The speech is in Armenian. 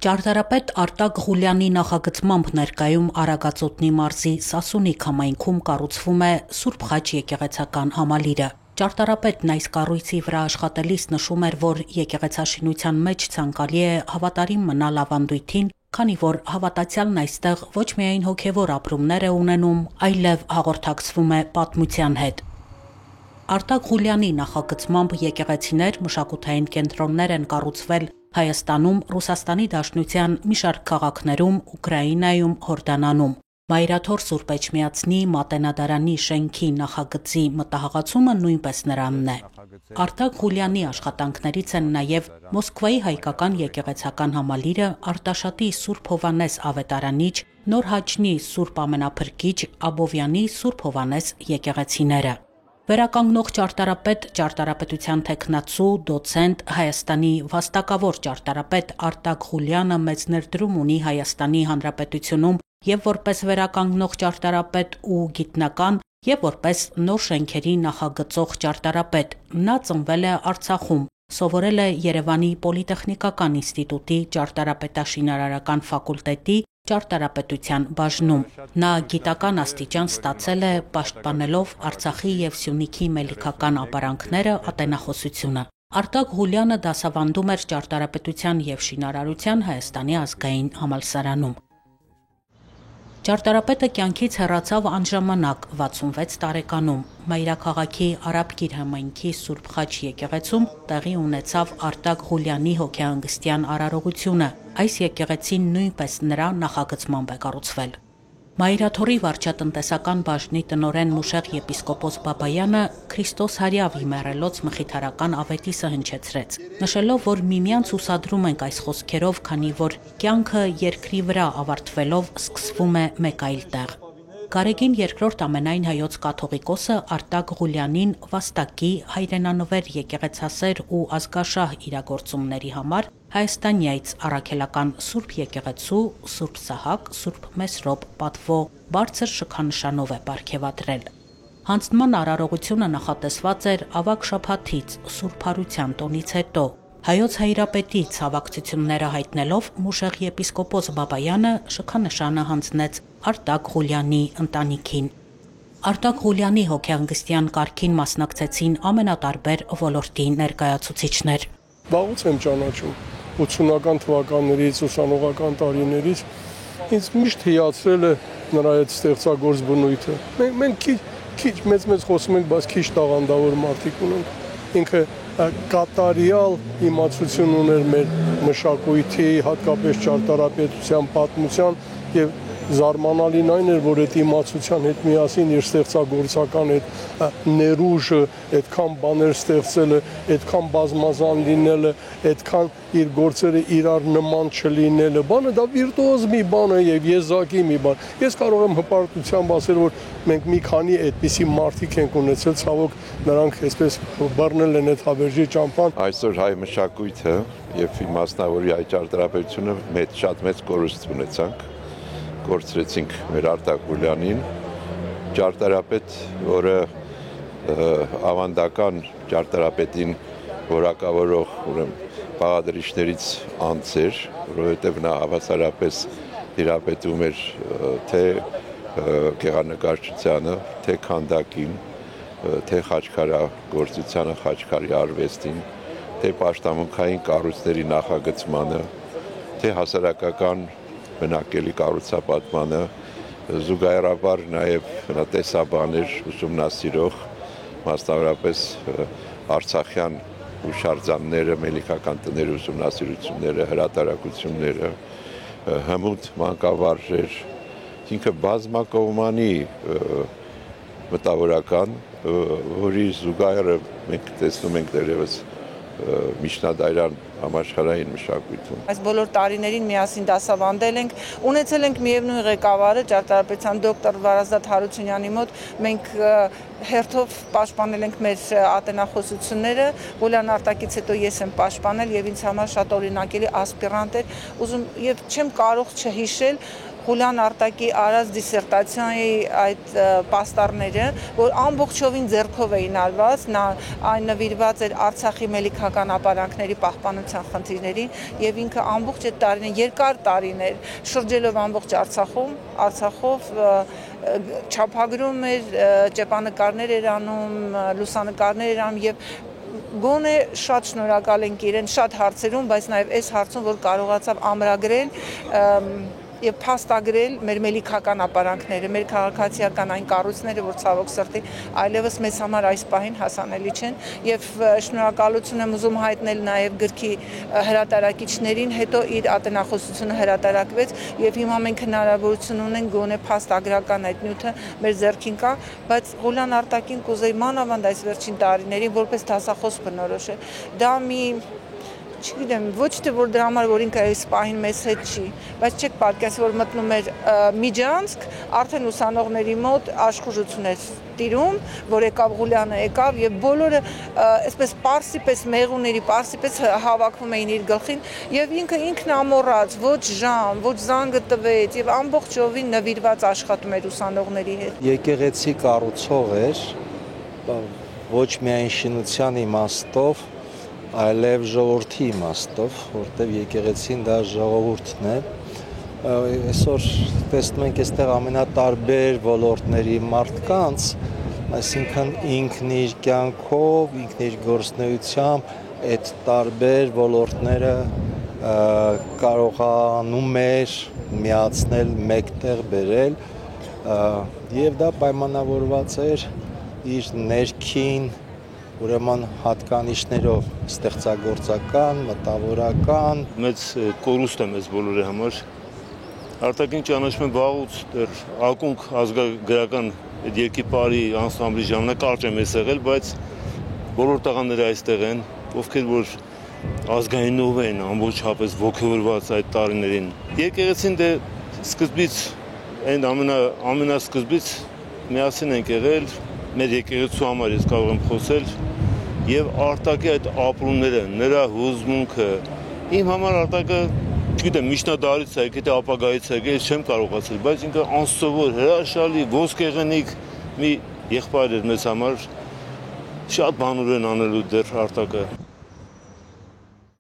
Ճարտարապետ Արտակ Ղուլյանի նախագծմամբ ներկայում Արագածոտնի մարզի Սասունիք համայնքում կառուցվում է Սուրբ Խաչ եկեղեցական համալիրը։ Ճարտարապետն այս կառույցի վրա աշխատելիս նշում էր, որ եկեղեցաշինության մեջ ցանկալի է հավատարիմ մնալ ավանդույթին, քանի որ հավատացյալն այստեղ ոչ միայն հոգևոր ապրումներ է ունենում, այլև հաղորդակցվում է պատմության հետ։ Արտակ Ղուլյանի նախագծմամբ եկեղեցիներ, մշակութային կենտրոններ են կառուցվել Հայաստանում, Ռուսաստանի Դաշնության մի շարք քաղաքներում, Ուկրաինայում, Հորդանանում։ Մայրաթոր Սուրբ Էջմիածնի Մատենադարանի շենքի նախագծի մտահղացումը նույնպես նրանն է։ Արտակ Ղուլյանի աշխատանքներից են նաև Մոսկվայի հայկական եկեղեցական համալիրը, Արտաշատի Սուրբ Հովհաննես Ավետարանիչ, Նոր Հաչնի Սուրբ Ամենափրկիչ, Աբովյանի Սուրբ Հովհաննես եկեղեցիները։ Վերականգնող ճարտարապետ, ճարտարապետության թեկնածու, դոցենտ, Հայաստանի վաստակավոր ճարտարապետ Արտակ Ղուլյանը մեծ ներդրում ունի Հայաստանի Հանրապետությունում եւ որպես վերականգնող ճարտարապետ ու գիտնական, եւ որպես նոր շենքերի նախագծող ճարտարապետ։ Նա ծնվել է Արցախում, սովորել է Երևանի Պոլիտեխնիկական ինստիտուտի ճարտարապետաշինարարական ֆակուլտետի ճարտարապետության բաժնում։ Նա գիտական աստիճան ստացել է պաշտպանելով Արցախի եւ Սյունիքի մելիքական ապարանքները, ատենախոսությունը։ Արտակ Ղուլյանը դասավանդում էր ճարտարապետության եւ շինարարության Հայաստանի ազգային համալսարանում։ Ճարտարապետը կյանքից հեռացավ անժամանակ 66 տարեկանում։ Մայրաքաղաքի Արաբկիր համայնքի Սուրբ Խաչ եկեղեցում տեղի ունեցավ Արտակ Ղուլյանի հոգեհանգստյան արարողությունը։ Այս եկեղեցին նույնպես նրա նախագծմամբ է կառուցվել։ Մայրաթորի վարչատնտեսական բաժնի տնօրեն Մուշեղ եպիսկոպոս Բաբայանը Քրիստոս հարյավի մեռելոց մխիթարական ավետիսը հնչեցրեց, նշելով, որ միմյանց ուսադրում ենք այս խոսքերով, քանի որ կյանքը երկրի վրա ավարտվելով սկսվում է մեկ այլ տեղ։ Գարեգին II ամենայն հայոց կաթողիկոսը Արտակ Ղուլյանին վաստակի, հայրենանվեր եկեղեցասեր ու ազգաշահ իրագործումների համար Հայաստանյայից առաքելական Սուրբ եկեղեցու, Սուրբ Սահակ, Սուրբ Մեսրոպ պատվո բարձր շքանշանով է պարգևատրել։ Հանձնման արարողությունը նախատեսված էր ավագ շաբաթից Սուրբ Հարության տոնից հետո։ Հայոց Հայրապետի ցավակցությունները հայտնելով Մուշեղ եպիսկոպոս Բաբայանը շքանշանը հանձնեց Արտակ Ղուլյանի ընտանիքին։ Արտակ Ղուլյանի հոգեհանգստյան կարգին մասնակցեցին ամենատարբեր ոլորտի ներկայացուցիչներ։ Վաղուց եմ ճանաչում 80-ական թվականներից, ուսանողական տարիներից ինձ միշտ հիացրել է նրա այդ ստեղծագործ բնույթը։ Մենք քիչ մեծ խոսում ենք, բայց քիչ տաղանդավոր մարդիկ ունենք։ Ինքը կատարյալ իմացություն ուներ մեր մշակույթի, հատկապես ճարտարապետության, պատմության եւ զարմանալին այն էր, որ այդ իմացության հետ միասին իր ստեղծագործական այդ ներուժը, այդքան բաներ ստեղծելը, այդքան բազմազան լինելը, այդքան իր գործերը իրար նման չլինելը, բանը դա վիրտուոզ մի բան է եւ եզակի մի բան։ Ես կարող եմ հպարտությամբ ասել, որ մենք մի քանի այդպիսի մարդիկ ենք ունեցել, ցավոք նրանք այսպես բռնել են այդ հավերժի ճամփան։ Այսօր հայ մշակույթը եւ մասնավորի հայ ճարտարապետությունը շատ մեծ կորուստ ունեցանք։ Կորցրեցինք մեր Արտակ Ղուլյանին, ճարտարապետ, որը ավանդական ճարտարապետին որակավորող բաղադրիչներից անց էր, որովհետև նա հավասարապես տիրապետում էր թե գեղանկարչությանը, թե քանդակին, թե խաչքարագործությանը, խաչքարի արվեստին, թե պաշտամունքային կառույցների նախագծմանը, թե հասարակական բնակելի կառուցապատմանը, զուգահեռաբար նաև տեսաբաներ ուսումնասիրող, մասնավորապես արցախյան հուշարձանները, մելիքական տների ուսումնասիրությունները, հրատարակությունները, հմուտ մանկավարժեր, ինքը բազմակողմանի մտավորական, որի զուգահեռը մենք տեսնում ենք դեռևս միջնադարյան համաշխարհային մշակույթում։ Այս բոլոր տարիներին միասին դասավանդել ենք, ունեցել ենք միևնույն ղեկավարը ճարտարապետության դոկտոր Վարազդատ Հարությունյանի մոտ, մենք հերթով պաշտպանել ենք մեր ատենախոսությունները, Ղուլյան Արտակից հետո ես եմ պաշտպանել եւ ինձ համար շատ օրինակելի ասպիրանտ էր, ուզում եւ չեմ կարող չհիշել Ղուլյան Արտակի արած դիսերտացիայի այդ պաստառները, որ ամբողջովին ձեռքով էին արված, այն նվիրված էր Արցախի մելիքական ապարանքների պահպանության խնդիրներին եւ ինքը ամբողջ այդ տարիներ, երկար տարիներ շրջելով ամբողջ Արցախով չափագրում էր, ճեպանկարներ էր անում, լուսանկարներ էր անում եւ գոնե շատ շնորհակալ ենք իրեն շատ հարցերում, բայց նաև այս հարցում, որ կարողացավ ամրագրել եւ փաստագրել մեր մելիքական ապարանքները, մեր քաղաքացիական այն կառույցները, որ ցավոք սրտի այլևս մեզ համար այս պահին հասանելի չեն եւ շնորհակալություն եմ ուզում հայտնել նաեւ գրքի հրատարակիչներին, հետո իր ատենախոսությունը հրատարակվեց եւ հիմա մենք հնարավորություն ունենք գոնե փաստագրական այդ նյութը մեր ձեռքին կա, բայց Ղուլյան Արտակին կուզեի մանավանդ այս վերջին տարիներին որպես դասախոս բնորոշել։ Դա մի չգիտեմ, ոչ թե որ դրա համար որ ինքը այս պահին մեզ հետ չի, բայց չեք պատկերացրել որ մտնում էր Միջանցք, արդեն ուսանողների մոտ աշխուժություն էր տիրում, որ եկավ Ղուլյանը եկավ եւ բոլորը այսպես պարսիպես մեղուների պարսիպես հավաքվում էին իր գլխին եւ ինքն ամոռաց, ոչ ժամ, ոչ զանգը տվեց եւ ամբողջովին նվիրված աշխատում էր ուսանողների հետ։ Եկեղեցի կառուցող էր, ոչ միայն շինության իմաստով, այլև ժողովրդի իմաստով, որտեղ եկեղեցին դա ժողովուրդն է։ Այսօր տեսնում ենք այստեղ ամենատարբեր ոլորտների մարդկանց, այսինքն ինքն իր կյանքով, ինքն իր գործունեությամբ այդ տարբեր ոլորտները կարողանում էր միացնել, մեկտեղ բերել եւ դա պայմանավորված էր իր ներքին ուրեմն հատկանիշներով ստեղծագործական, մտավորական մեծ կորուստ է մեզ բոլորի համար։ Արտակին ճանաչում եմ վաղուց դեռ ակունք ազգագրական այդ երկիպարի անսամբլի ժամանակ կարճ եմ եղել, բայց բոլոր տղաները այստեղ են, ովքեր որ ազգայինով են ամբողջապես ոգևորված այդ տարիներին։ Եկեղեցին դե սկզբից այն ամենասկզբից միասին ենք եղել, մեր եկեղեցու համար ես կարող եմ խոսել եւ Արտակի այդ ապրումները, նրա հուզմունքը, իմ համար Արտակը, գիտեմ, միջնադարից է, գիտե ապագայից է, ես չեմ կարողացել, բայց ինքը անսովոր, հրաշալի, ոսկեղենիկ մի եղբայր էր մեզ համար, շատ բաներ են անելու դեռ Արտակը։